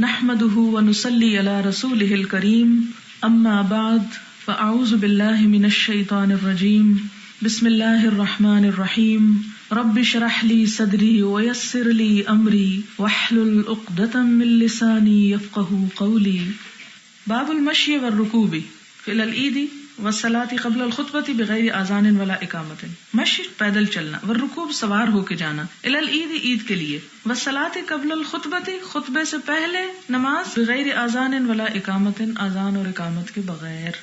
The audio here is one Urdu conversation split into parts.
نحمده ونصلي على رسوله الكريم اما بعد فاعوذ بالله من الشيطان الرجيم بسم الله الرحمن الرحيم رب اشرح لي صدري ويسر لي امري واحلل عقدة من لساني يفقهوا قولي. باب المشي والركوب في العيد والصلاة قبل الخطبة بغیر اذان ولا اقامت. مشی پیدل چلنا، والرکوب سوار ہو کے جانا، الی العید عید کے لیے، والصلاة قبل الخطبة خطبے سے پہلے نماز، بغیر اذان ولا اقامت اذان اور اقامت کے بغیر.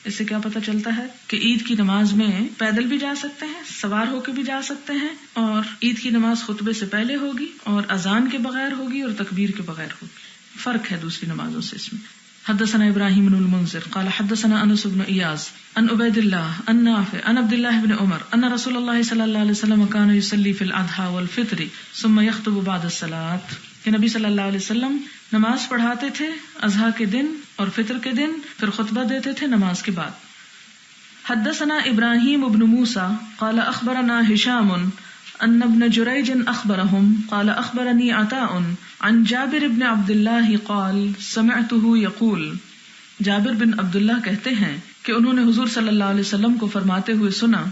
اس سے کیا پتہ چلتا ہے کہ عید کی نماز میں پیدل بھی جا سکتے ہیں، سوار ہو کے بھی جا سکتے ہیں، اور عید کی نماز خطبے سے پہلے ہوگی اور اذان کے بغیر ہوگی اور تکبیر کے بغیر ہوگی. فرق ہے دوسری نمازوں سے اس میں. حدثنا ابراہیم بن المنذر قال حدثنا انس بن ایاز عن عبید اللہ عن نافع عن عبد الله بن عمر ان رسول اللہ صلی اللہ علیہ وسلم كان يصلي في الاضحى والفطر ثم يخطب بعد الصلاة. کہ نبی صلی اللہ علیہ وسلم نماز پڑھاتے تھے اضحیٰ کے دن اور فطر کے دن، پھر خطبہ دیتے تھے نماز کے بعد. حدثنا ابراہیم بن موسیٰ قال اخبرنا ہشام ان ابن جریج اخبرهم قال اخبرني عطاء عن جابر بن عبد الله قال سمعته يقول. جابر بن عبداللہ کہتے ہیں کہ انہوں نے حضور صلی اللہ علیہ وسلم کو فرماتے ہوئے سنا،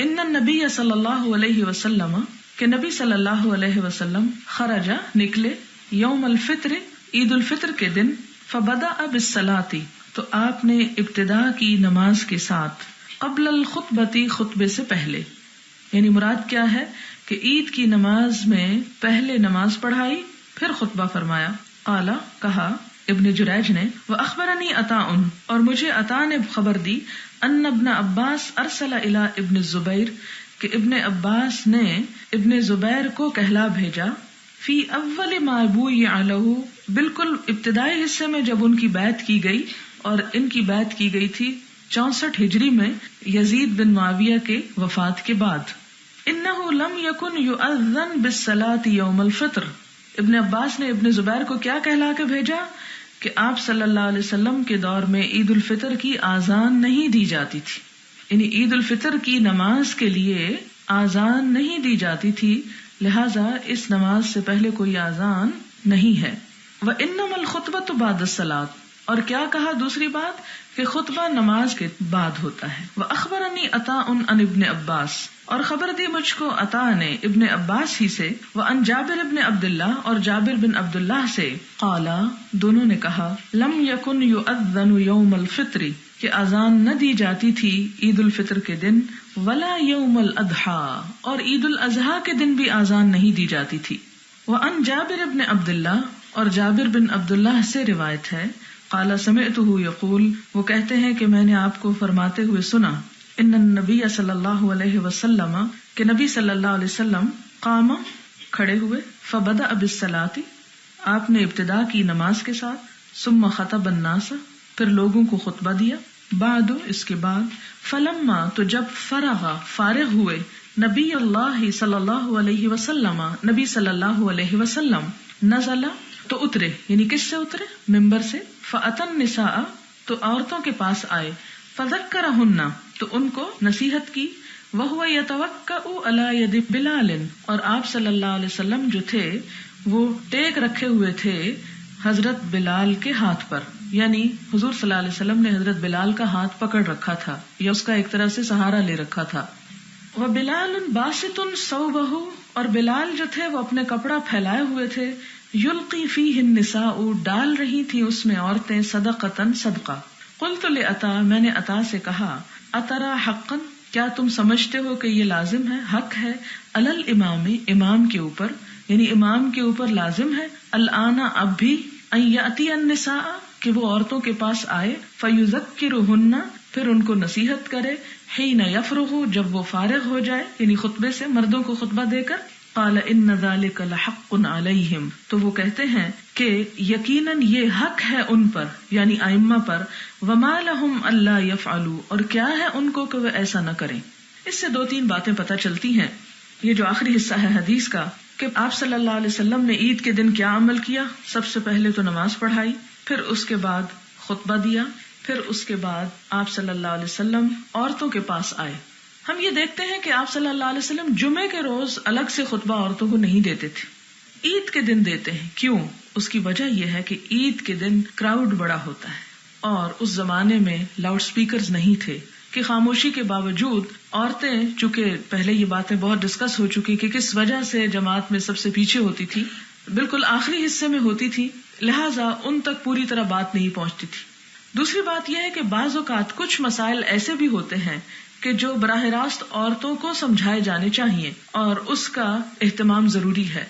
ان النبی صلی اللہ علیہ وسلم، کہ نبی صلی اللہ علیہ وسلم، خرج نکلے، یوم الفطر عید الفطر کے دن، فبدأ بالصلاة تو آپ نے ابتدا کی نماز کے ساتھ، قبل الخطبۃ خطبے سے پہلے. یعنی مراد کیا ہے کہ عید کی نماز میں پہلے نماز پڑھائی پھر خطبہ فرمایا. قال کہا ابن جریج نے، واخبرنی عطاء اور مجھے عطاء نے خبر دی، ان ابن عباس ارسل الی ابن الزبیر کہ ابن عباس نے ابن زبیر کو کہلا بھیجا، فی اول ما بویع لہ بالکل ابتدائی حصے میں جب ان کی بیعت کی گئی، اور ان کی بیعت کی گئی تھی 64 ہجری میں یزید بن معاویہ کے وفات کے بعد. انہ لم یکن یؤذن بالصلاة یوم الفطر. ابن عباس نے ابن زبیر کو کیا کہلا کے بھیجا کہ آپ صلی اللہ علیہ وسلم کے دور میں عید الفطر کی آذان نہیں دی جاتی تھی. یعنی عید الفطر کی نماز کے لیے آذان نہیں دی جاتی تھی، لہذا اس نماز سے پہلے کوئی آذان نہیں ہے. وَإِنَّمَا الْخُطْبَةُ بَعْدَ الصَّلَاةِ اور کیا کہا دوسری بات کہ خطبہ نماز کے بعد ہوتا ہے. وَأَخْبَرَنِي عَطَاءٌ عَنْ ابن عباس اور خبر دی مجھ کو عطاء نے ابن عباس ہی سے، وعن جابر ابن عبداللہ اور جابر بن عبداللہ سے، قالا دونوں نے کہا، لم یکن یؤذن یوم الفطر کہ اذان نہ دی جاتی تھی عید الفطر کے دن، ولا یوم الاضحیٰ اور عید الاضحیٰ کے دن بھی اذان نہیں دی جاتی تھی. وعن جابر ابن عبداللہ اور جابر بن عبداللہ سے روایت ہے، قال سمعته یقول وہ کہتے ہیں کہ میں نے آپ کو فرماتے ہوئے سنا، ان النبی صلی اللہ علیہ وسلم کہ نبی صلی اللہ علیہ وسلم قام کھڑے ہوئے، فبدأ بالصلاۃ آپ نے ابتدا کی نماز کے ساتھ، ثم خطب الناس پھر لوگوں کو خطبہ دیا، بعد اس کے بعد، فلما تو جب فارغ ہوئے، نبی اللہ صلی اللہ علیہ وسلم نبی صلی اللہ علیہ وسلم، نزل تو اترے، یعنی کس سے اترے؟ ممبر سے، فأتى النساء تو عورتوں کے پاس آئے، فذکرہن تو ان کو نصیحت کی، وہو یتوکأ علی ید بلال اور آپ صلی اللہ علیہ وسلم جو تھے وہ ٹیک رکھے ہوئے تھے حضرت بلال کے ہاتھ پر. یعنی حضور صلی اللہ علیہ وسلم نے حضرت بلال کا ہاتھ پکڑ رکھا تھا یا اس کا ایک طرح سے سہارا لے رکھا تھا. وبلال باسط ثوبہ اور بلال جو تھے وہ اپنے کپڑا پھیلائے ہوئے تھے، یلقی فیہ النساء ڈال رہی تھی اس میں عورتیں، صدقۃ صدقہ. قلت لعطاء میں نے عطاء سے کہا، اترا حقا کیا تم سمجھتے ہو کہ یہ لازم ہے، حق ہے، علی الامام امام کے اوپر، یعنی امام کے اوپر لازم ہے، الآن اب بھی، ان یأتی النساء کہ وہ عورتوں کے پاس آئے، فیذکرہن پھر ان کو نصیحت کرے، حین یفرغ جب وہ فارغ ہو جائے، یعنی خطبے سے، مردوں کو خطبہ دے کر. قال ان ذلک لحق علیہم تو وہ کہتے ہیں کہ یقیناً یہ حق ہے ان پر، یعنی ائمہ پر. وما لہم الا یفعلوا اور کیا ہے ان کو کہ وہ ایسا نہ کریں. اس سے 2-3 باتیں پتہ چلتی ہیں. یہ جو آخری حصہ ہے حدیث کا کہ آپ صلی اللہ علیہ وسلم نے عید کے دن کیا عمل کیا، سب سے پہلے تو نماز پڑھائی، پھر اس کے بعد خطبہ دیا، پھر اس کے بعد آپ صلی اللہ علیہ وسلم عورتوں کے پاس آئے. ہم یہ دیکھتے ہیں کہ آپ صلی اللہ علیہ وسلم جمعے کے روز الگ سے خطبہ عورتوں کو نہیں دیتے تھے، عید کے دن دیتے ہیں. کیوں؟ اس کی وجہ یہ ہے کہ عید کے دن کراؤڈ بڑا ہوتا ہے، اور اس زمانے میں لاؤڈ سپیکرز نہیں تھے کہ خاموشی کے باوجود عورتیں، چونکہ پہلے یہ باتیں بہت ڈسکس ہو چکی کہ کس وجہ سے جماعت میں سب سے پیچھے ہوتی تھی، بالکل آخری حصے میں ہوتی تھی، لہٰذا ان تک پوری طرح بات نہیں پہنچتی تھی. دوسری بات یہ ہے کہ بعض اوقات کچھ مسائل ایسے بھی ہوتے ہیں کہ جو براہ راست عورتوں کو سمجھائے جانے چاہیے اور اس کا اہتمام ضروری ہے.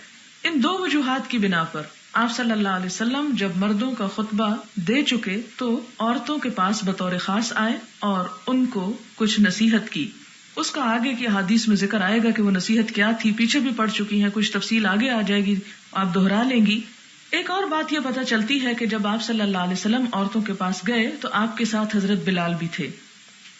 ان دو وجوہات کی بنا پر آپ صلی اللہ علیہ وسلم جب مردوں کا خطبہ دے چکے تو عورتوں کے پاس بطور خاص آئے اور ان کو کچھ نصیحت کی. اس کا آگے کی حدیث میں ذکر آئے گا کہ وہ نصیحت کیا تھی، پیچھے بھی پڑھ چکی ہیں، کچھ تفصیل آگے آ جائے گی، آپ دہرا لیں گی. ایک اور بات یہ پتہ چلتی ہے کہ جب آپ صلی اللہ علیہ وسلم عورتوں کے پاس گئے تو آپ کے ساتھ حضرت بلال بھی تھے.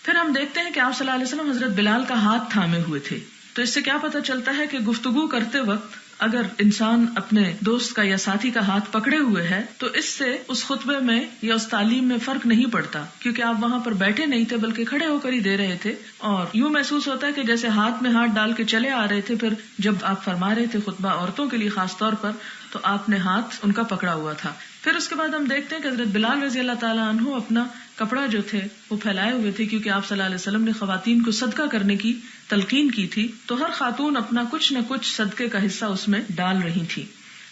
پھر ہم دیکھتے ہیں کہ آپ صلی اللہ علیہ وسلم حضرت بلال کا ہاتھ تھامے ہوئے تھے. تو اس سے کیا پتہ چلتا ہے کہ گفتگو کرتے وقت اگر انسان اپنے دوست کا یا ساتھی کا ہاتھ پکڑے ہوئے ہے تو اس سے اس خطبے میں یا اس تعلیم میں فرق نہیں پڑتا، کیونکہ آپ وہاں پر بیٹھے نہیں تھے بلکہ کھڑے ہو کر ہی دے رہے تھے، اور یوں محسوس ہوتا ہے کہ جیسے ہاتھ میں ہاتھ ڈال کے چلے آ رہے تھے. پھر جب آپ فرما رہے تھے خطبہ عورتوں کے لیے خاص طور پر تو آپ نے ہاتھ ان کا پکڑا ہوا تھا. پھر اس کے بعد ہم دیکھتے ہیں کہ حضرت بلال رضی اللہ تعالیٰ عنہ اپنا کپڑا جو تھے وہ پھیلائے ہوئے تھے، کیونکہ آپ صلی اللہ علیہ وسلم نے خواتین کو صدقہ کرنے کی تلقین کی تھی، تو ہر خاتون اپنا کچھ نہ کچھ صدقے کا حصہ اس میں ڈال رہی تھی.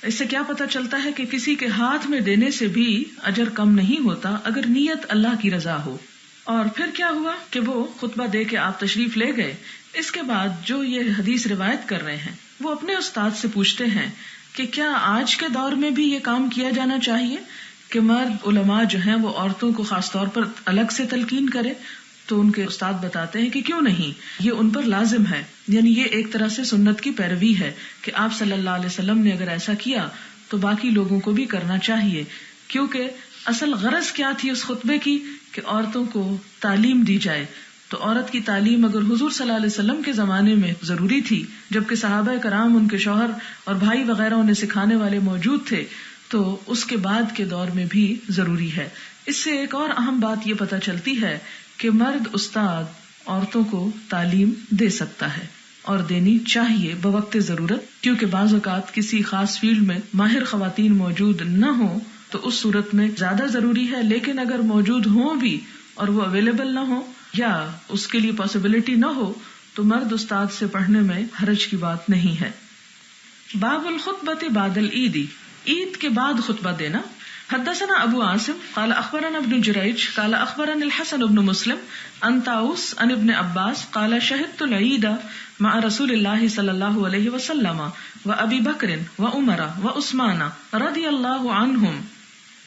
اس سے کیا پتہ چلتا ہے کہ کسی کے ہاتھ میں دینے سے بھی اجر کم نہیں ہوتا اگر نیت اللہ کی رضا ہو. اور پھر کیا ہوا کہ وہ خطبہ دے کے آپ تشریف لے گئے. اس کے بعد جو یہ حدیث روایت کر رہے ہیں وہ اپنے استاد سے پوچھتے ہیں کہ کیا آج کے دور میں بھی یہ کام کیا جانا چاہیے کہ مرد علماء جو ہیں وہ عورتوں کو خاص طور پر الگ سے تلقین کرے؟ تو ان کے استاد بتاتے ہیں کہ کیوں نہیں، یہ ان پر لازم ہے. یعنی یہ ایک طرح سے سنت کی پیروی ہے کہ آپ صلی اللہ علیہ وسلم نے اگر ایسا کیا تو باقی لوگوں کو بھی کرنا چاہیے. کیونکہ اصل غرض کیا تھی اس خطبے کی کہ عورتوں کو تعلیم دی جائے. تو عورت کی تعلیم اگر حضور صلی اللہ علیہ وسلم کے زمانے میں ضروری تھی، جبکہ صحابہ کرام، ان کے شوہر اور بھائی وغیرہ انہیں سکھانے والے موجود تھے، تو اس کے بعد کے دور میں بھی ضروری ہے. اس سے ایک اور اہم بات یہ پتہ چلتی ہے کہ مرد استاد عورتوں کو تعلیم دے سکتا ہے اور دینی چاہیے بوقت ضرورت، کیونکہ بعض اوقات کسی خاص فیلڈ میں ماہر خواتین موجود نہ ہوں تو اس صورت میں زیادہ ضروری ہے. لیکن اگر موجود ہوں بھی اور وہ اویلیبل نہ ہو یا اس کے لیے پاسبلٹی نہ ہو تو مرد استاد سے پڑھنے میں حرج کی بات نہیں ہے. باب الخطبۃ بعد العید، عید کے بعد خطبہ دینا. حدثنا ابو عاصم قال اخبرنا ابن جریج قال اخبرنا الحسن بن مسلم عن طاووس عن ابن عباس قال شهدت العید مع رسول اللہ صلی اللہ علیہ وسلم وابی بکر وعمر وعثمان رضی اللہ عنہم.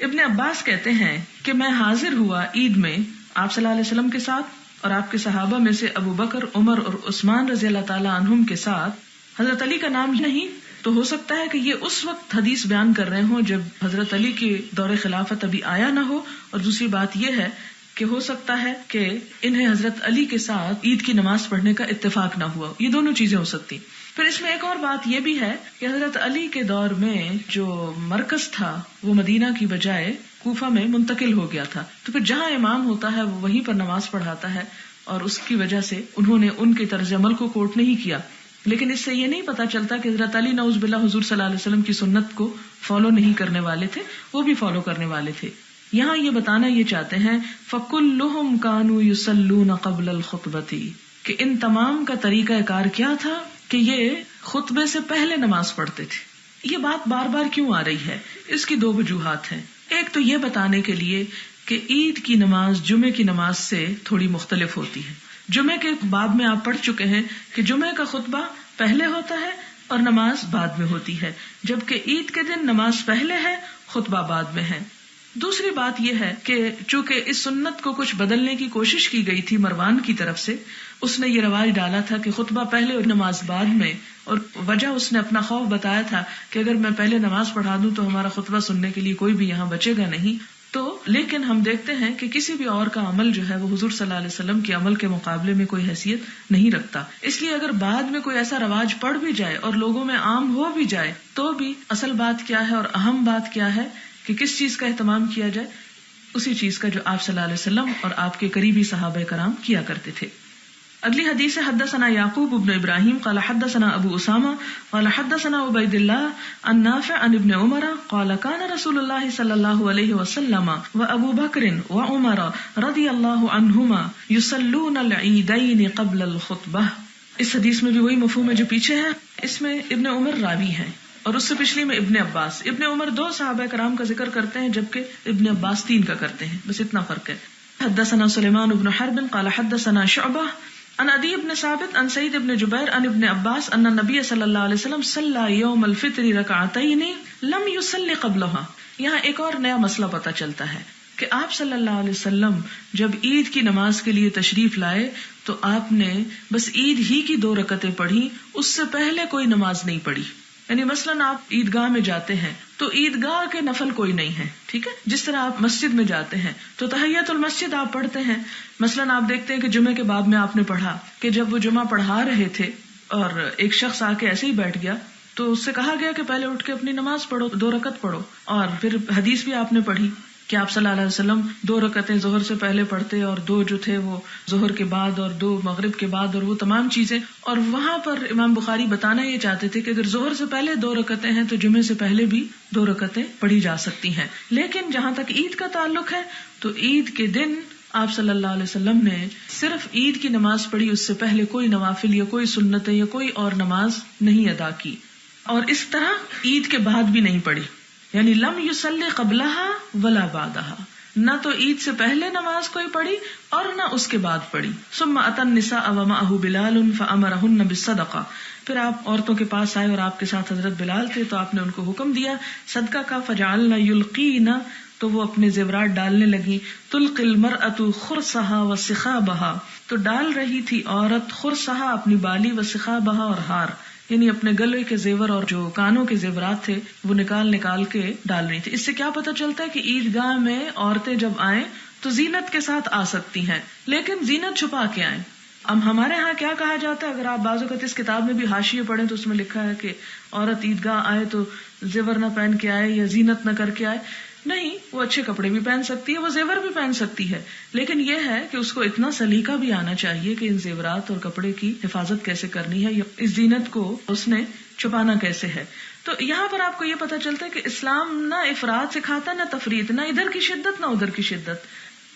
ابن عباس کہتے ہیں کہ میں حاضر ہوا عید میں آپ صلی اللہ علیہ وسلم کے ساتھ اور آپ کے صحابہ میں سے ابو بکر، عمر اور عثمان رضی اللہ تعالی عنہم کے ساتھ. حضرت علی کا نام نہیں تو ہو سکتا ہے کہ یہ اس وقت حدیث بیان کر رہے ہوں جب حضرت علی کے دور خلافت ابھی آیا نہ ہو، اور دوسری بات یہ ہے کہ ہو سکتا ہے کہ انہیں حضرت علی کے ساتھ عید کی نماز پڑھنے کا اتفاق نہ ہوا. یہ دونوں چیزیں ہو سکتی. پھر اس میں ایک اور بات یہ بھی ہے کہ حضرت علی کے دور میں جو مرکز تھا وہ مدینہ کی بجائے کوفہ میں منتقل ہو گیا تھا، تو پھر جہاں امام ہوتا ہے وہ وہیں پر نماز پڑھاتا ہے، اور اس کی وجہ سے انہوں نے ان کے طرز عمل کو کوٹ نہیں کیا. لیکن اس سے یہ نہیں پتا چلتا کہ حضرت علی نعوذ باللہ حضور صلی اللہ علیہ وسلم کی سنت کو فالو نہیں کرنے والے تھے، وہ بھی فالو کرنے والے تھے. یہاں یہ بتانا یہ چاہتے ہیں فَكُلُّهُمْ كَانُوا يُصَلُّونَ قَبْلَ الْخُطْبَةِ، کہ ان تمام کا طریقہ کار کیا تھا کہ یہ خطبے سے پہلے نماز پڑھتے تھے. یہ بات بار بار کیوں آ رہی ہے؟ اس کی دو وجوہات ہیں. ایک تو یہ بتانے کے لیے کہ عید کی نماز جمعے کی نماز سے تھوڑی مختلف ہوتی ہے. جمعے کے باب میں آپ پڑھ چکے ہیں کہ جمعے کا خطبہ پہلے ہوتا ہے اور نماز بعد میں ہوتی ہے، جبکہ عید کے دن نماز پہلے ہے، خطبہ بعد میں ہے. دوسری بات یہ ہے کہ چونکہ اس سنت کو کچھ بدلنے کی کوشش کی گئی تھی مروان کی طرف سے، اس نے یہ رواج ڈالا تھا کہ خطبہ پہلے اور نماز بعد میں، اور وجہ اس نے اپنا خوف بتایا تھا کہ اگر میں پہلے نماز پڑھا دوں تو ہمارا خطبہ سننے کے لیے کوئی بھی یہاں بچے گا نہیں. تو لیکن ہم دیکھتے ہیں کہ کسی بھی اور کا عمل جو ہے وہ حضور صلی اللہ علیہ وسلم کے عمل کے مقابلے میں کوئی حیثیت نہیں رکھتا. اس لیے اگر بعد میں کوئی ایسا رواج پڑ بھی جائے اور لوگوں میں عام ہو بھی جائے تو بھی اصل بات کیا ہے اور اہم بات کیا ہے کہ کس چیز کا اہتمام کیا جائے؟ اسی چیز کا جو آپ صلی اللہ علیہ وسلم اور آپ کے قریبی صحابہ کرام کیا کرتے تھے. اگلی حدیث ہے حدثنا یعقوب بن ابراہیم قال حدثنا ابو اسامہ قال حدثنا عبید اللہ عن نافع عن ابن عمر قال كان رسول اللہ صلی اللہ علیہ وسلم وابو بکر وعمر رضی اللہ عنہما یصلون العیدین قبل الخطبہ. اس حدیث میں بھی وہی مفہوم ہے جو پیچھے ہے. اس میں ابن عمر راوی ہے اور اس سے پچھلی میں ابن عباس. ابن عمر 2 صحابہ کرام کا ذکر کرتے ہیں جبکہ ابن عباس 3 کا کرتے ہیں، بس اتنا فرق ہے. حدثنا سلیمان بن حرب قال حدثنا شعبہ عن عدی بن ثابت عن سعید بن جبیر عن ابن عباس ان النبی صلی اللہ علیہ وسلم صلی یوم الفطر رکعتین لم یصلی قبلها. یہاں ایک اور نیا مسئلہ پتہ چلتا ہے کہ آپ صلی اللہ علیہ وسلم جب عید کی نماز کے لیے تشریف لائے تو آپ نے بس عید ہی کی 2 رکعتیں پڑھی، اس سے پہلے کوئی نماز نہیں پڑھی. یعنی مثلاً آپ عیدگاہ میں جاتے ہیں تو عیدگاہ کے نفل کوئی نہیں ہے، ٹھیک ہے. جس طرح آپ مسجد میں جاتے ہیں تو تحیۃ المسجد آپ پڑھتے ہیں. مثلاً آپ دیکھتے ہیں کہ جمعے کے بعد میں آپ نے پڑھا کہ جب وہ جمعہ پڑھا رہے تھے اور ایک شخص آ کے ایسے ہی بیٹھ گیا تو اس سے کہا گیا کہ پہلے اٹھ کے اپنی نماز پڑھو، 2 رکعت پڑھو. اور پھر حدیث بھی آپ نے پڑھی کہ آپ صلی اللہ علیہ وسلم 2 رکعتیں ظہر سے پہلے پڑھتے اور 2 جو تھے وہ ظہر کے بعد اور 2 مغرب کے بعد اور وہ تمام چیزیں. اور وہاں پر امام بخاری بتانا یہ چاہتے تھے کہ اگر ظہر سے پہلے 2 رکعتیں ہیں تو جمعے سے پہلے بھی 2 رکعتیں پڑھی جا سکتی ہیں. لیکن جہاں تک عید کا تعلق ہے تو عید کے دن آپ صلی اللہ علیہ وسلم نے صرف عید کی نماز پڑھی، اس سے پہلے کوئی نوافل یا کوئی سنتیں یا کوئی اور نماز نہیں ادا کی. اور اس طرح عید کے بعد بھی نہیں پڑھی، یعنی لم یصلی قبلہا ولا بعدہا، نہ تو عید سے پہلے نماز کوئی پڑھی اور نہ اس کے بعد پڑھی. ثم اتى النساء ومعه بلال فامرهن بالصدقہ. پھر آپ عورتوں کے پاس آئے اور آپ کے ساتھ حضرت بلال تھے تو آپ نے ان کو حکم دیا صدقہ کا. فجعلن یلقین، تو وہ اپنے زیورات ڈالنے لگی. تلقی المرأة خرصها وسخابها، تو ڈال رہی تھی عورت خرصها اپنی بالی، وسخابها اور ہار، یعنی اپنے گلے کے زیور اور جو کانوں کے زیورات تھے وہ نکال کے ڈال رہی تھی. اس سے کیا پتہ چلتا ہے کہ عیدگاہ میں عورتیں جب آئیں تو زینت کے ساتھ آ سکتی ہیں، لیکن زینت چھپا کے آئیں. اب ہمارے ہاں کیا کہا جاتا ہے، اگر آپ بعض اوقات اس کتاب میں بھی حاشیے پڑھیں تو اس میں لکھا ہے کہ عورت عیدگاہ آئے تو زیور نہ پہن کے آئے یا زینت نہ کر کے آئے. نہیں، وہ اچھے کپڑے بھی پہن سکتی ہے، وہ زیور بھی پہن سکتی ہے، لیکن یہ ہے کہ اس کو اتنا سلیقہ بھی آنا چاہیے کہ ان زیورات اور کپڑے کی حفاظت کیسے کرنی ہے، اس زینت کو اس نے چھپانا کیسے ہے. تو یہاں پر آپ کو یہ پتہ چلتا ہے کہ اسلام نہ افراد سکھاتا نہ تفریط، نہ ادھر کی شدت نہ ادھر کی شدت.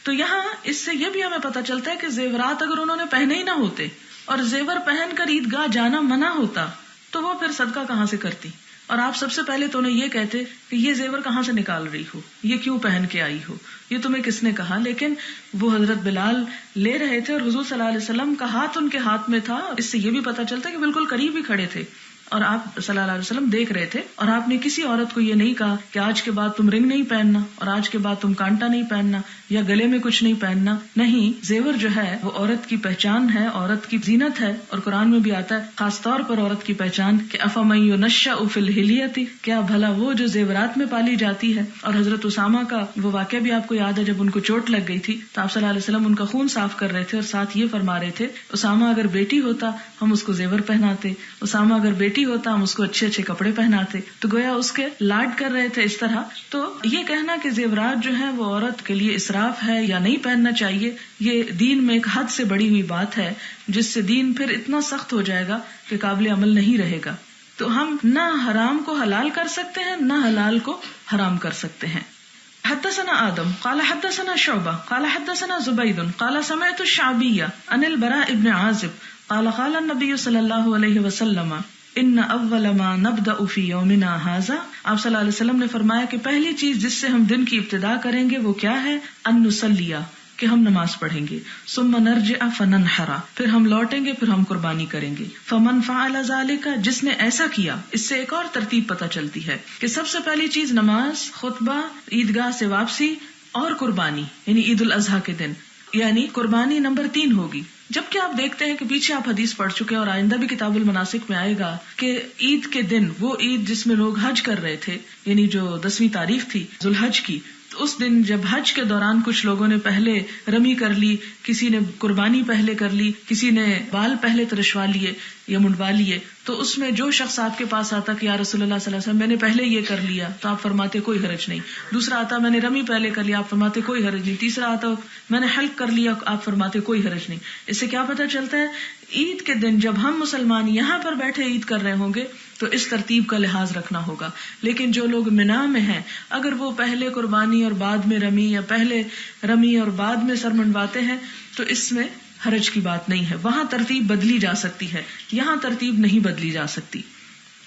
تو یہاں اس سے یہ بھی ہمیں پتہ چلتا ہے کہ زیورات اگر انہوں نے پہنے ہی نہ ہوتے اور زیور پہن کر عیدگاہ جانا منع ہوتا تو وہ پھر صدقہ کہاں سے کرتی. اور آپ سب سے پہلے تو انہیں یہ کہتے کہ یہ زیور کہاں سے نکال رہی ہو، یہ کیوں پہن کے آئی ہو، یہ تمہیں کس نے کہا. لیکن وہ حضرت بلال لے رہے تھے اور حضور صلی اللہ علیہ وسلم کا ہاتھ ان کے ہاتھ میں تھا. اس سے یہ بھی پتہ چلتا ہے کہ بالکل قریب ہی کھڑے تھے اور آپ صلی اللہ علیہ وسلم دیکھ رہے تھے. اور آپ نے کسی عورت کو یہ نہیں کہا کہ آج کے بعد تم رنگ نہیں پہننا اور آج کے بعد تم کانٹا نہیں پہننا یا گلے میں کچھ نہیں پہننا. نہیں، زیور جو ہے وہ عورت کی پہچان ہے، عورت کی زینت ہے. اور قرآن میں بھی آتا ہے خاص طور پر عورت کی پہچان کہ افمن ینشأ فی الحلیۃ، کیا بھلا وہ جو زیورات میں پالی جاتی ہے. اور حضرت اسامہ کا وہ واقعہ بھی آپ کو یاد ہے، جب ان کو چوٹ لگ گئی تھی تو آپ صلی اللہ علیہ وسلم ان کا خون صاف کر رہے تھے اور ساتھ یہ فرما رہے تھے اسامہ اگر بیٹی ہوتا ہم اس کو زیور پہناتے، اسامہ اگر بیٹی ہوتا ہم اس کو اچھے اچھے کپڑے پہناتے. تو گویا اس کے لاڈ کر رہے تھے اس طرح. تو یہ کہنا کہ زیورات جو ہیں وہ عورت کے لیے اسراف ہے یا نہیں پہننا چاہیے، یہ دین میں ایک حد سے بڑی ہوئی بات ہے جس سے دین پھر اتنا سخت ہو جائے گا کہ قابل عمل نہیں رہے گا. تو ہم نہ حرام کو حلال کر سکتے ہیں نہ حلال کو حرام کر سکتے ہیں. حدثنا آدم قال حدثنا شعبہ قال حدثنا زبید قال سمعت الشعبی عن البراء بن عازب قال قال النبی صلی اللہ علیہ وسلم ان اول ما نبدأ فی یومنا ھذا. آپ صلی اللہ علیہ وسلم نے فرمایا کہ پہلی چیز جس سے ہم دن کی ابتدا کریں گے وہ کیا ہے، ان نصلی، کہ ہم نماز پڑھیں گے. ثم نرجع فننحر، پھر ہم لوٹیں گے، پھر ہم قربانی کریں گے. فمن فعل ذلك، جس نے ایسا کیا. اس سے ایک اور ترتیب پتہ چلتی ہے کہ سب سے پہلی چیز نماز، خطبہ، عیدگاہ سے واپسی اور قربانی، یعنی عید الاضحیٰ کے دن، یعنی قربانی نمبر 3 ہوگی. جبکہ آپ دیکھتے ہیں کہ پیچھے آپ حدیث پڑھ چکے اور آئندہ بھی کتاب المناسک میں آئے گا کہ عید کے دن، وہ عید جس میں لوگ حج کر رہے تھے، یعنی جو 10ویں تاریخ تھی ذوالحج کی، اس دن جب حج کے دوران کچھ لوگوں نے پہلے رمی کر لی، کسی نے قربانی پہلے کر لی، کسی نے بال پہلے ترشوا لیے یا منڈوا لیے، تو اس میں جو شخص آپ کے پاس آتا کہ یا رسول اللہ صلی اللہ علیہ وسلم میں نے پہلے یہ کر لیا، تو آپ فرماتے کوئی حرج نہیں. دوسرا آتا میں نے رمی پہلے کر لیا، آپ فرماتے کوئی حرج نہیں. تیسرا آتا میں نے حلق کر لیا، آپ فرماتے کوئی حرج نہیں. اس سے کیا پتہ چلتا ہے؟ عید کے دن جب ہم مسلمان یہاں پر بیٹھے عید کر رہے ہوں گے تو اس ترتیب کا لحاظ رکھنا ہوگا. لیکن جو لوگ منا میں ہیں، اگر وہ پہلے قربانی اور بعد میں رمی، یا پہلے رمی اور بعد میں سر منڈواتے ہیں، تو اس میں حرج کی بات نہیں ہے. وہاں ترتیب بدلی جا سکتی ہے، یہاں ترتیب نہیں بدلی جا سکتی.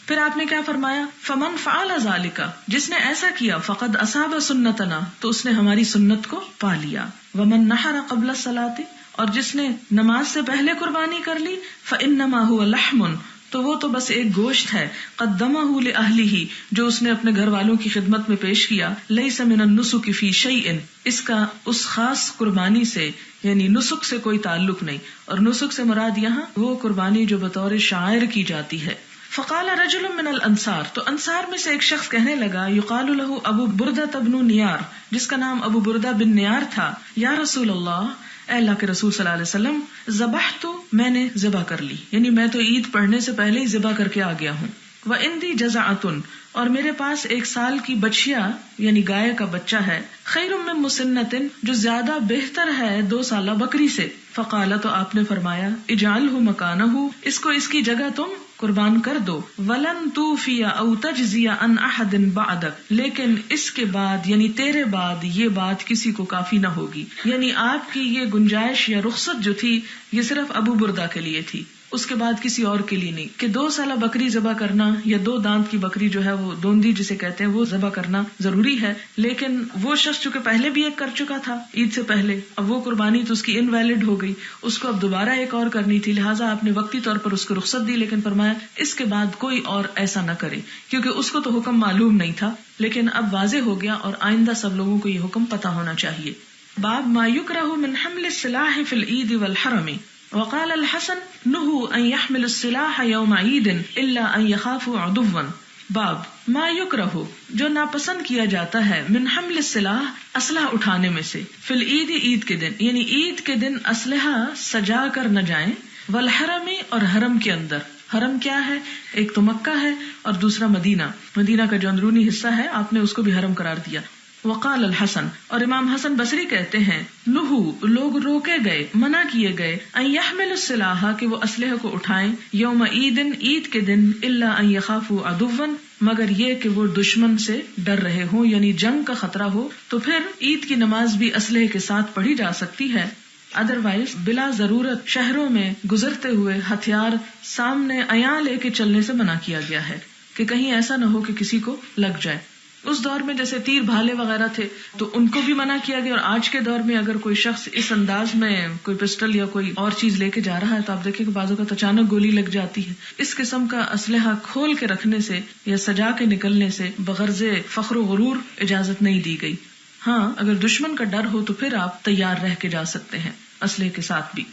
پھر آپ نے کیا فرمایا؟ فمن فعل ذالک، جس نے ایسا کیا، فقد اصاب سنتنا، تو اس نے ہماری سنت کو پا لیا. ومن نحر قبل الصلاۃ، اور جس نے نماز سے پہلے قربانی کر لی، فانما هو لحم، تو وہ تو بس ایک گوشت ہے، قدمہ لأہلہ، جو اس نے اپنے گھر والوں کی خدمت میں پیش کیا. لیس من النسک فی شیء، اس کا اس خاص قربانی سے یعنی نسک سے کوئی تعلق نہیں. اور نسک سے مراد یہاں وہ قربانی جو بطور شاعر کی جاتی ہے. فقال رجل من الانصار، تو انصار میں سے ایک شخص کہنے لگا، یقال له ابو بردہ بن نیار، جس کا نام ابو بردہ بن نیار تھا، یا رسول اللہ، اے اللہ کے رسول صلی اللہ علیہ وسلم، ذبحت، میں نے ذبح کر لی، یعنی میں تو عید پڑھنے سے پہلے ہی ذبح کر کے آ گیا ہوں. وعندی جزعۃ، اور میرے پاس ایک سال کی بچیا یعنی گائے کا بچہ ہے، خیر من مسنۃ، جو زیادہ بہتر ہے 2 سالہ بکری سے. فقال، تو آپ نے فرمایا، اجعلہ مکانہ، اس کو اس کی جگہ تم قربان کر دو. ولن توفی او تجزی عن احد بعدک، لیکن اس کے بعد یعنی تیرے بعد یہ بات کسی کو کافی نہ ہوگی. یعنی آپ کی یہ گنجائش یا رخصت جو تھی یہ صرف ابو بردہ کے لیے تھی، اس کے بعد کسی اور کے لیے نہیں، کہ 2 سالہ بکری ذبح کرنا یا 2 دانت کی بکری جو ہے وہ دوندی جسے کہتے ہیں وہ ذبح کرنا ضروری ہے. لیکن وہ شخص چونکہ پہلے بھی ایک کر چکا تھا عید سے پہلے، اب وہ قربانی تو اس کی انویلڈ ہو گئی، اس کو اب دوبارہ ایک اور کرنی تھی، لہٰذا آپ نے وقتی طور پر اس کو رخصت دی. لیکن فرمایا اس کے بعد کوئی اور ایسا نہ کرے، کیونکہ اس کو تو حکم معلوم نہیں تھا، لیکن اب واضح ہو گیا اور آئندہ سب لوگوں کو یہ حکم پتہ ہونا چاہیے. باب ما یکرہ من حمل السلاح فی العید والحرم. وقال الحسن نهوا ان يحمل السلاح يوم عيد الا ان يخافوا عدوا. باب ما یکرہ، جو ناپسند کیا جاتا ہے، من حمل السلاح، اسلحہ اٹھانے میں سے، فی العید، عید کے دن، یعنی عید کے دن اسلحہ سجا کر نہ جائیں، والحرم، اور حرم کے اندر. حرم کیا ہے؟ ایک تو مکہ ہے اور دوسرا مدینہ. مدینہ کا جو اندرونی حصہ ہے آپ نے اس کو بھی حرم قرار دیا. وقال الحسن، اور امام حسن بصری کہتے ہیں، نہو، لوگ روکے گئے، منع کیے گئے، ان یحمل السلاح، کہ وہ اسلحے کو اٹھائیں، یوم عید، عید کے دن، الا ان یخافوا عدوا، مگر یہ کہ وہ دشمن سے ڈر رہے ہوں، یعنی جنگ کا خطرہ ہو. تو پھر عید کی نماز بھی اسلحے کے ساتھ پڑھی جا سکتی ہے. ادروائز بلا ضرورت شہروں میں گزرتے ہوئے ہتھیار سامنے عیاں لے کے چلنے سے منع کیا گیا ہے، کہ کہیں ایسا نہ ہو کہ کسی کو لگ جائے. اس دور میں جیسے تیر بھالے وغیرہ تھے تو ان کو بھی منع کیا گیا، اور آج کے دور میں اگر کوئی شخص اس انداز میں کوئی پسٹل یا کوئی اور چیز لے کے جا رہا ہے تو آپ دیکھیں کہ بعض اوقات اچانک گولی لگ جاتی ہے. اس قسم کا اسلحہ کھول کے رکھنے سے یا سجا کے نکلنے سے بغرض فخر و غرور اجازت نہیں دی گئی. ہاں اگر دشمن کا ڈر ہو تو پھر آپ تیار رہ کے جا سکتے ہیں اسلحے کے ساتھ بھی.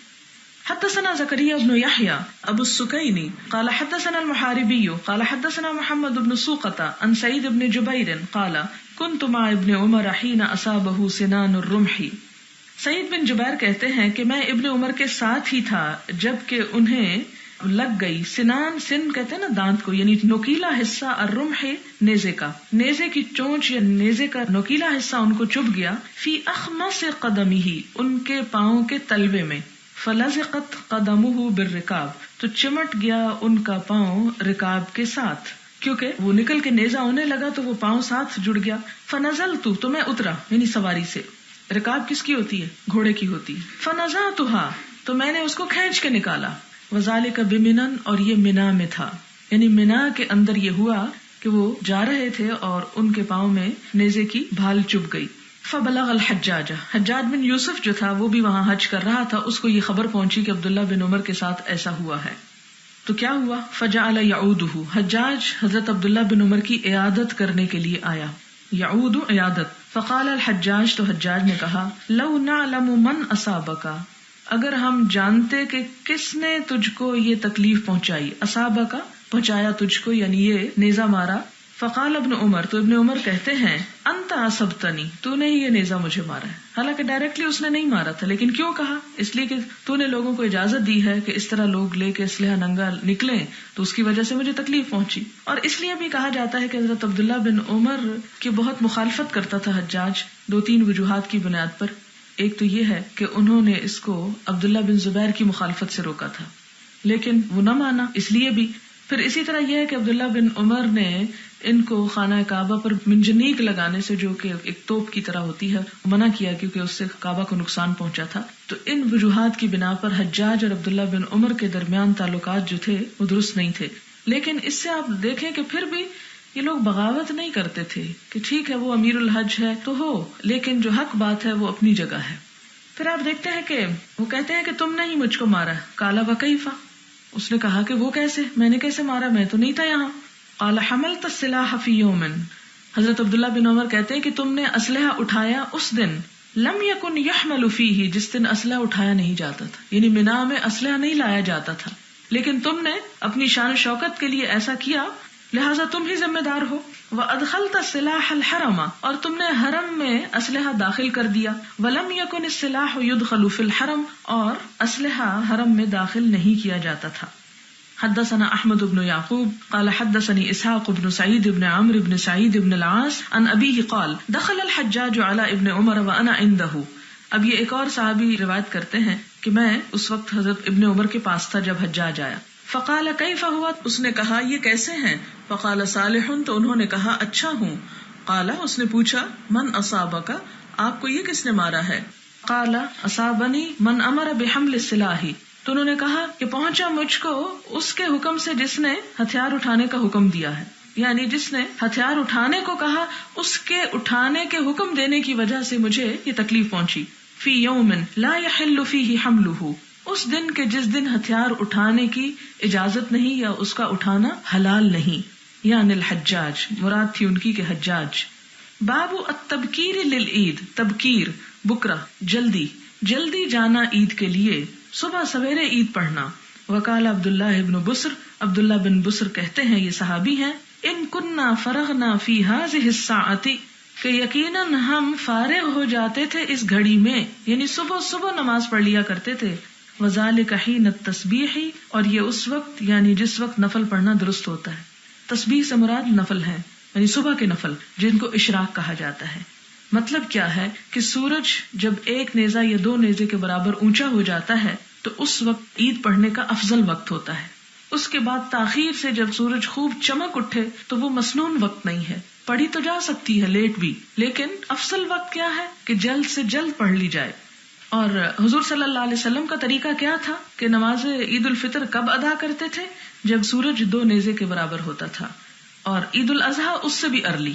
حدثنا زكريا بن يحيى ابو السكيني قال حدثنا المحاربي قال حدثنا محمد بن سوقة عن سعيد بن جبير قال كنت مع ابن عمر حين اصابه سنان الرمح. سعید بن جبیر کہتے ہیں کہ میں ابن عمر کے ساتھ ہی تھا جب کہ انہیں لگ گئی سنان، سن کہتے ہیں نا دانت کو، یعنی نوکیلا حصہ، الرمح نیزے کا، نیزے کی چونچ یا نیزے کا نوکیلا حصہ ان کو چبھ گیا، فی اخمص قدمہ، ان کے پاؤں کے تلوے میں، فلزقت قدمہ بالرکاب، تو چمٹ گیا ان کا پاؤں رکاب کے ساتھ، کیونکہ وہ نکل کے نیزہ ہونے لگا تو وہ پاؤں ساتھ جڑ گیا. فنزلت، تو میں اترا، یعنی سواری سے. رکاب کس کی ہوتی ہے؟ گھوڑے کی ہوتی ہے. فنزعتها، تو میں نے اس کو کھینچ کے نکالا. وذالک بمنن، اور یہ منا میں تھا، یعنی منا کے اندر یہ ہوا کہ وہ جا رہے تھے اور ان کے پاؤں میں نیزے کی بھال چبھ گئی. فبلغ الحجاج، حجاج بن یوسف جو تھا وہ بھی وہاں حج کر رہا تھا، اس کو یہ خبر پہنچی کہ عبداللہ بن عمر کے ساتھ ایسا ہوا ہے. تو کیا ہوا؟ فجعل یعودہ، حجاج حضرت عبداللہ بن عمر کی عیادت کرنے کے لیے آیا. یعود، عیادت. فقال الحجاج، تو حجاج نے کہا، لو نعلم من اصابک، اگر ہم جانتے کہ کس نے تجھ کو یہ تکلیف پہنچائی، اصابک پہنچایا تجھ کو، یعنی یہ نیزہ مارا، فقال ابن عمر، تو ابن عمر کہتے ہیں انت عصبتنی، تو نے ہی یہ نیزہ مجھے مارا ہے. حالانکہ ڈائریکٹلی اس نے نہیں مارا تھا، لیکن کیوں کہا؟ اس لیے کہ تو نے لوگوں کو اجازت دی ہے کہ اس طرح لوگ لے کے اسلحہ ننگا نکلیں، تو اس کی وجہ سے مجھے تکلیف پہنچی. اور اس لیے بھی کہا جاتا ہے کہ حضرت عبداللہ بن عمر کی بہت مخالفت کرتا تھا حجاج 2-3 وجوہات کی بنیاد پر. ایک تو یہ ہے کہ انہوں نے اس کو عبداللہ بن زبیر کی مخالفت سے روکا تھا، لیکن وہ نہ مانا، اس لیے بھی. پھر اسی طرح یہ ہے کہ عبداللہ بن عمر نے ان کو خانہ کعبہ پر منجنیق لگانے سے، جو کہ ایک توپ کی طرح ہوتی ہے، منع کیا کیونکہ اس سے کعبہ کو نقصان پہنچا تھا. تو ان وجوہات کی بنا پر حجاج اور عبداللہ بن عمر کے درمیان تعلقات جو تھے وہ درست نہیں تھے. لیکن اس سے آپ دیکھیں کہ پھر بھی یہ لوگ بغاوت نہیں کرتے تھے کہ ٹھیک ہے وہ امیر الحج ہے تو ہو، لیکن جو حق بات ہے وہ اپنی جگہ ہے. پھر آپ دیکھتے ہیں کہ وہ کہتے ہیں کہ تم نے ہی مجھ کو مارا. قال وکیفا، اس نے کہا کہ وہ کیسے، میں نے کیسے مارا، میں تو نہیں تھا یہاں. قال حملت السلاح فی یوم، حضرت عبداللہ بن عمر کہتے ہیں کہ تم نے اسلحہ اٹھایا اس دن، لم یکن یحمل فیہ، جس دن اسلحہ اٹھایا نہیں جاتا تھا، یعنی مینا میں اسلحہ نہیں لایا جاتا تھا، لیکن تم نے اپنی شان و شوکت کے لیے ایسا کیا، لہٰذا تم ہی ذمہ دار ہو. وادخلت السلاح الحرم، اور تم نے حرم میں اسلحہ داخل کر دیا. ولم یکن السلاح يدخل فی الحرم، اور اسلحہ حرم میں داخل نہیں کیا جاتا تھا. حدثنا احمد بن یعقوب قال حدثني اسحاق بن سعید بن عمرو بن سعید بن العاص عن ابیہ قال دخل الحجاج على ابن عمر وانا عنده. اب یہ ایک اور صحابی روایت کرتے ہیں کہ میں اس وقت حضرت ابن عمر کے پاس تھا جب حجاج آیا. فقال کیف ہوا، اس نے کہا یہ کیسے ہیں. فقال صالح، تو انہوں نے کہا اچھا ہوں. قال، اس نے پوچھا من اصابک، آپ کو یہ کس نے مارا ہے. قال اصابنی من امر بحمل السلاح، تو انہوں نے کہا کہ پہنچا مجھ کو اس کے حکم سے جس نے ہتھیار اٹھانے کا حکم دیا ہے، یعنی جس نے ہتھیار اٹھانے کو کہا اس کے اٹھانے کے حکم دینے کی وجہ سے مجھے یہ تکلیف پہنچی. فی یوم لا یحل فیہ حملہ، اس دن کے جس دن ہتھیار اٹھانے کی اجازت نہیں یا اس کا اٹھانا حلال نہیں. یعنی الحجاج، مراد تھی ان کی کہ حجاج. باب التبکیر للعید، تبکیر بکرا جلدی، جلدی جانا عید کے لیے، صبح سویرے عید پڑھنا. وقال عبداللہ ابن بسر، عبداللہ بن بسر کہتے ہیں، یہ صحابی ہیں، ان کننا فرغنا فی هذه الساعۃ، کہ یقیناً ہم فارغ ہو جاتے تھے اس گھڑی میں، یعنی صبح صبح نماز پڑھ لیا کرتے تھے. وذالک حین التسبیح، اور یہ اس وقت یعنی جس وقت نفل پڑھنا درست ہوتا ہے. تسبیح سے مراد نفل ہے، یعنی صبح کے نفل جن کو اشراق کہا جاتا ہے. مطلب کیا ہے کہ سورج جب ایک نیزہ یا 2 نیزے کے برابر اونچا ہو جاتا ہے تو اس وقت عید پڑھنے کا افضل وقت ہوتا ہے. اس کے بعد تاخیر سے جب سورج خوب چمک اٹھے تو وہ مسنون وقت نہیں ہے، پڑھی تو جا سکتی ہے لیٹ بھی، لیکن افضل وقت کیا ہے کہ جلد سے جلد پڑھ لی جائے. اور حضور صلی اللہ علیہ وسلم کا طریقہ کیا تھا کہ نماز عید الفطر کب ادا کرتے تھے؟ جب سورج 2 نیزے کے برابر ہوتا تھا. اور عید الاضحیٰ اس سے بھی ارلی.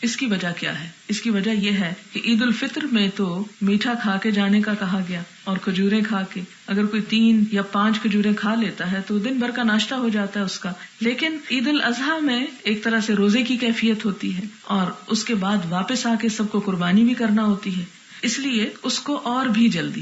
اس کی وجہ کیا ہے؟ اس کی وجہ یہ ہے کہ عید الفطر میں تو میٹھا کھا کے جانے کا کہا گیا اور کھجوریں کھا کے، اگر کوئی 3 یا 5 کھجوریں کھا لیتا ہے تو دن بھر کا ناشتہ ہو جاتا ہے اس کا. لیکن عید الاضحیٰ میں ایک طرح سے روزے کی کیفیت ہوتی ہے اور اس کے بعد واپس آ کے سب کو قربانی بھی کرنا ہوتی ہے، اس لیے اس کو اور بھی جلدی،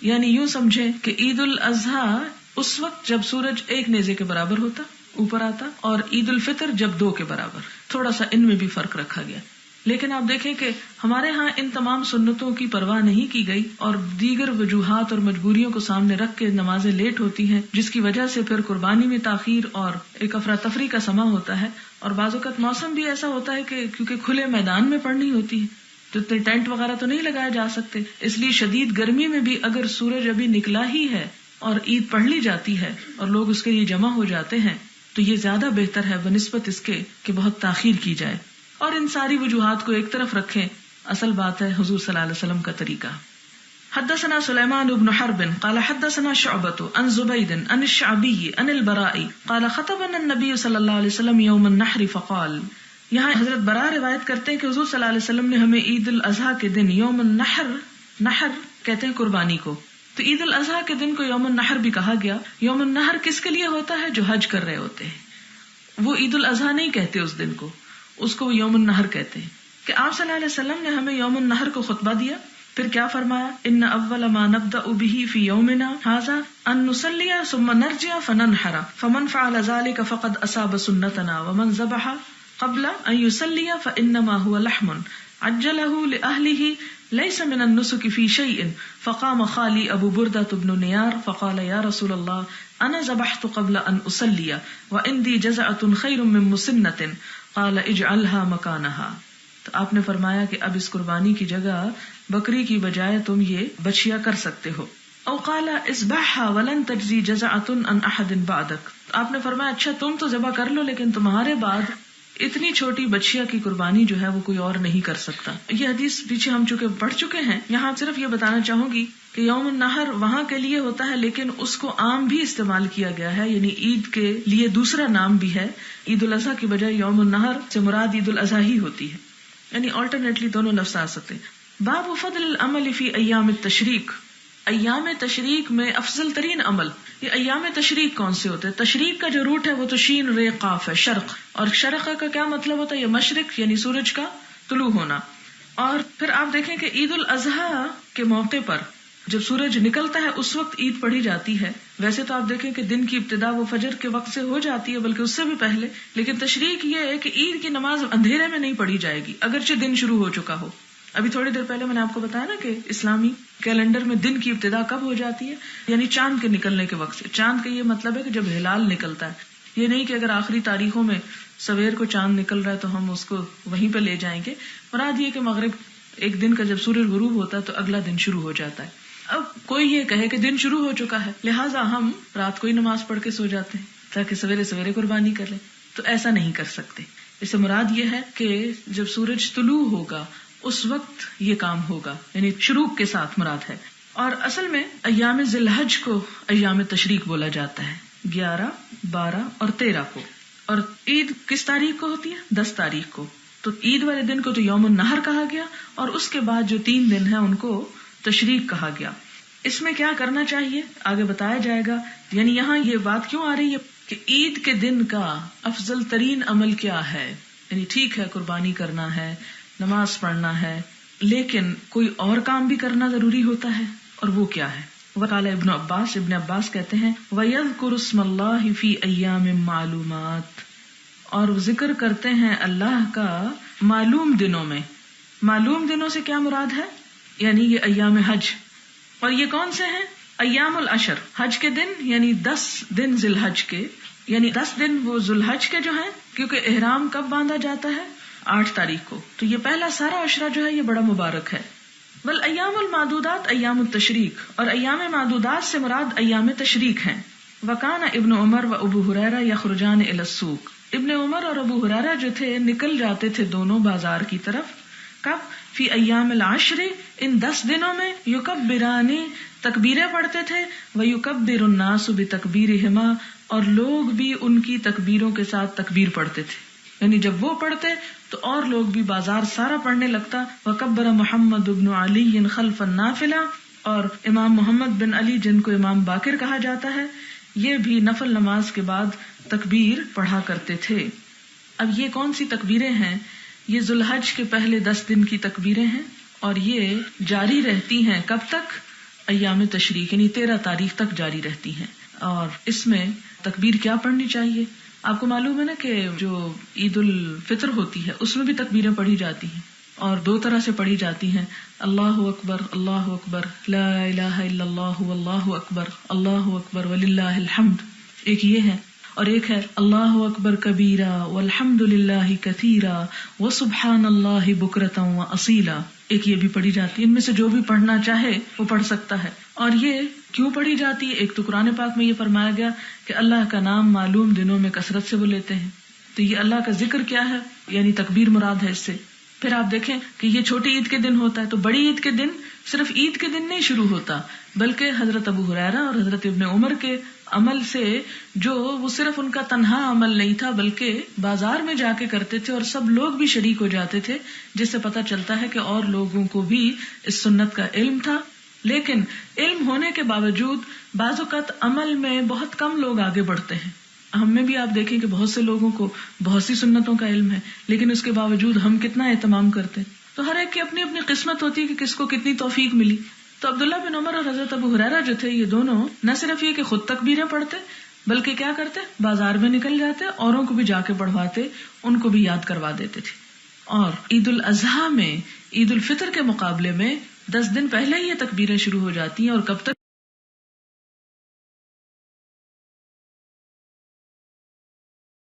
یعنی یوں سمجھے کہ عید الاضحیٰ اس وقت جب سورج 1 نیزے کے برابر ہوتا اوپر آتا، اور عید الفطر جب 2 کے برابر. تھوڑا سا ان میں بھی فرق رکھا گیا. لیکن آپ دیکھیں کہ ہمارے ہاں ان تمام سنتوں کی پرواہ نہیں کی گئی اور دیگر وجوہات اور مجبوریوں کو سامنے رکھ کے نمازیں لیٹ ہوتی ہیں، جس کی وجہ سے پھر قربانی میں تاخیر اور ایک افراتفری کا سما ہوتا ہے. اور بعض اوقات موسم بھی ایسا ہوتا ہے کہ کیونکہ کھلے میدان میں پڑھنی ہوتی ہے تو اتنے ٹینٹ وغیرہ تو نہیں لگائے جا سکتے، اس لیے شدید گرمی میں بھی اگر سورج ابھی نکلا ہی ہے اور عید پڑھ لی جاتی ہے اور لوگ اس کے لیے جمع ہو جاتے ہیں تو یہ زیادہ بہتر ہے بنسبت اس کے کہ بہت تاخیر کی جائے. اور ان ساری وجوہات کو ایک طرف رکھیں، اصل بات ہے حضور صلی اللہ علیہ وسلم کا طریقہ. حدثنا سلیمان بن حرب قال حدثنا شعبۃ عن زبید عن الشعبی عن البراء قال خطبنا النبي صلی اللہ علیہ وسلم یوم النحر فقال. یہاں حضرت براء روایت کرتے ہیں کہ حضور صلی اللہ علیہ وسلم نے ہمیں عید الاضحیٰ کے دن یوم النحر، نحر کہتے ہیں قربانی کو، تو عید الاضحیٰ کے دن کو یوم النحر بھی کہا گیا. یوم النحر کس کے لیے ہوتا ہے؟ جو حج کر رہے ہوتے ہیں، وہ عید الاضحیٰ نہیں کہتے اس دن کو، اس کو یوم النحر کہتے ہیں. کہ آپ صلی اللہ علیہ وسلم نے ہمیں یوم النحر کو خطبہ دیا، پھر کیا فرمایا؟ ان اول ما نبدأ به في يومنا هذا ان نصلي ثم نرجع فننحر فمن فعل ذلك فقد اصاب سنتنا ومن ذبح قبل ان يصلي فانما هو لحم عجله لاهله ليس من النسك في شيء فقام خالي ابو بردة بن نيار فقال يا رسول الله انا ذبحت قبل ان اصلي وعندي جزعة خير من مسنة قال اجعلها مكانها. تو آپ نے فرمایا کہ اب اس قربانی کی جگہ بکری کی بجائے تم یہ بچھیا کر سکتے ہو. او قال اذبحها ولن تجزي جزعة عن احد بعدك. آپ نے فرمایا اچھا تم تو ذبح کر لو لیکن تمہارے بعد اتنی چھوٹی بچیا کی قربانی جو ہے وہ کوئی اور نہیں کر سکتا. یہ حدیث پیچھے ہم چونکہ پڑھ چکے ہیں. یہاں صرف یہ بتانا چاہوں گی کہ یوم النحر وہاں کے لیے ہوتا ہے لیکن اس کو عام بھی استعمال کیا گیا ہے، یعنی عید کے لیے دوسرا نام بھی ہے. عید الاضحیٰ کی بجائے یوم النحر سے مراد عید الاضحیٰ ہی ہوتی ہے، یعنی آلٹرنیٹلی دونوں لفظ آ سکتے ہیں. باب فضل العمل فی ایام التشریق. ایام تشریق میں افضل ترین عمل. یہ ایام تشریق کون سے ہوتے ہیں؟ تشریق کا جو روٹ ہے وہ تو شین ر قاف ہے، شرق. اور شرق کا کیا مطلب ہوتا ہے؟ یہ مشرق یعنی سورج کا طلوع ہونا. اور پھر آپ دیکھیں کہ عید الاضحیٰ کے موقع پر جب سورج نکلتا ہے اس وقت عید پڑھی جاتی ہے. ویسے تو آپ دیکھیں کہ دن کی ابتدا وہ فجر کے وقت سے ہو جاتی ہے بلکہ اس سے بھی پہلے، لیکن تشریق یہ ہے کہ عید کی نماز اندھیرے میں نہیں پڑھی جائے گی اگرچہ دن شروع ہو چکا ہو. ابھی تھوڑی دیر پہلے میں نے آپ کو بتایا نا کہ اسلامی کیلنڈر میں دن کی ابتدا کب ہو جاتی ہے، یعنی چاند کے نکلنے کے وقت سے. چاند کا یہ مطلب ہے کہ جب ہلال نکلتا ہے، یہ نہیں کہ اگر آخری تاریخوں میں سویر کو چاند نکل رہا ہے تو ہم اس کو وہیں پہ لے جائیں گے. مراد یہ کہ مغرب ایک دن کا جب سورج غروب ہوتا ہے تو اگلا دن شروع ہو جاتا ہے. اب کوئی یہ کہے کہ دن شروع ہو چکا ہے لہٰذا ہم رات کو ہی نماز پڑھ کے سو جاتے ہیں تاکہ سویرے سویرے قربانی کر لیں، تو ایسا نہیں کر سکتے. اس سے مراد یہ ہے کہ جب سورج طلوع ہوگا اس وقت یہ کام ہوگا، یعنی شروق کے ساتھ مراد ہے. اور اصل میں ایام ذی الحج کو ایام تشریق بولا جاتا ہے، 11، 12 اور 13 کو. اور عید کس تاریخ کو ہوتی ہے؟ 10 تاریخ کو. تو عید والے دن کو تو یوم النحر کہا گیا اور اس کے بعد جو 3 دن ہیں ان کو تشریق کہا گیا. اس میں کیا کرنا چاہیے آگے بتایا جائے گا. یعنی یہاں یہ بات کیوں آ رہی ہے کہ عید کے دن کا افضل ترین عمل کیا ہے. یعنی ٹھیک ہے قربانی کرنا ہے، نماز پڑھنا ہے، لیکن کوئی اور کام بھی کرنا ضروری ہوتا ہے، اور وہ کیا ہے؟ وقال ابن عباس کہتے ہیں وَيَذْكُرُ اسْمَ اللَّهِ فِي أَيَّامٍ مَعْلُومَاتٍ، اور ذکر کرتے ہیں اللہ کا معلوم دنوں میں. معلوم دنوں سے کیا مراد ہے؟ یعنی یہ ایام حج. اور یہ کون سے ہیں؟ ایام العشر، حج کے دن، یعنی 10 دن ذی الحج کے، یعنی 10 دن وہ ذو الحج کے جو ہیں، کیونکہ احرام کب باندھا جاتا ہے؟ 8 تاریخ کو. تو یہ پہلا سارا عشرہ جو ہے یہ بڑا مبارک ہے. بل ایام المعدودات ایام التشریق، اور ایام معدودات سے مراد ایام تشریق ہیں. وکان ابن عمر و ابو ہریرہ یخرجان الی السوق، ابن عمر اور ابو ہریرہ جو تھے نکل جاتے تھے دونوں بازار کی طرف. کب؟ فی ایام العشر، ان 10 دنوں میں. یکبران، تکبیریں پڑھتے تھے. ویکبر الناس بتکبیرہما، اور لوگ بھی ان کی تکبیروں کے ساتھ تکبیر پڑھتے تھے. یعنی جب وہ پڑھتے تو اور لوگ بھی بازار سارا پڑھنے لگتا. وکبر محمد بن علی خلف النافلہ، اور امام محمد بن علی جن کو امام باقر کہا جاتا ہے یہ بھی نفل نماز کے بعد تکبیر پڑھا کرتے تھے. اب یہ کون سی تکبیریں ہیں؟ یہ ذو الحج کے پہلے 10 دن کی تکبیریں ہیں اور یہ جاری رہتی ہیں کب تک؟ ایام تشریق، یعنی 13 تاریخ تک جاری رہتی ہیں. اور اس میں تکبیر کیا پڑھنی چاہیے؟ آپ کو معلوم ہے نا کہ جو عید الفطر ہوتی ہے اس میں بھی تکبیریں پڑھی جاتی ہیں اور 2 طرح سے پڑھی جاتی ہیں. اللہ اکبر، اللہ اکبر، لا الہ الا اللہ واللہ اکبر، اللہ اکبر وللہ الحمد، ایک یہ ہے. اور ایک ہے اللہ اکبر کبیرہ والحمد للہ کثیرہ وسبحان اللہ بکرۃ واصیلا، ایک یہ بھی پڑھی جاتی ہے. ان میں سے جو بھی پڑھنا چاہے وہ پڑھ سکتا ہے. اور یہ کیوں پڑھی جاتی ہے؟ ایک تو قرآن پاک میں یہ فرمایا گیا کہ اللہ کا نام معلوم دنوں میں کثرت سے وہ لیتے ہیں، تو یہ اللہ کا ذکر کیا ہے؟ یعنی تکبیر مراد ہے اس سے. پھر آپ دیکھیں کہ یہ چھوٹی عید کے دن ہوتا ہے تو بڑی عید کے دن صرف عید کے دن نہیں شروع ہوتا، بلکہ حضرت ابو ہریرہ اور حضرت ابن عمر کے عمل سے، جو وہ صرف ان کا تنہا عمل نہیں تھا بلکہ بازار میں جا کے کرتے تھے اور سب لوگ بھی شریک ہو جاتے تھے، جس سے پتہ چلتا ہے کہ اور لوگوں کو بھی اس سنت کا علم تھا. لیکن علم ہونے کے باوجود بعض اوقات عمل میں بہت کم لوگ آگے بڑھتے ہیں. ہم میں بھی آپ دیکھیں کہ بہت سے لوگوں کو بہت سی سنتوں کا علم ہے لیکن اس کے باوجود ہم کتنا اہتمام کرتے ہیں. تو ہر ایک کی اپنی اپنی قسمت ہوتی ہے کہ کس کو کتنی توفیق ملی. تو عبداللہ بن عمر اور حضرت ابو ہریرہ جو تھے یہ دونوں نہ صرف یہ کہ خود تکبیریں پڑھتے بلکہ کیا کرتے، بازار میں نکل جاتے، اوروں کو بھی جا کے پڑھواتے، ان کو بھی یاد کروا دیتے تھے. اور عید الاضحیٰ میں عید الفطر کے مقابلے میں 10 دن پہلے ہی یہ تکبیریں شروع ہو جاتی ہیں، اور کب تک؟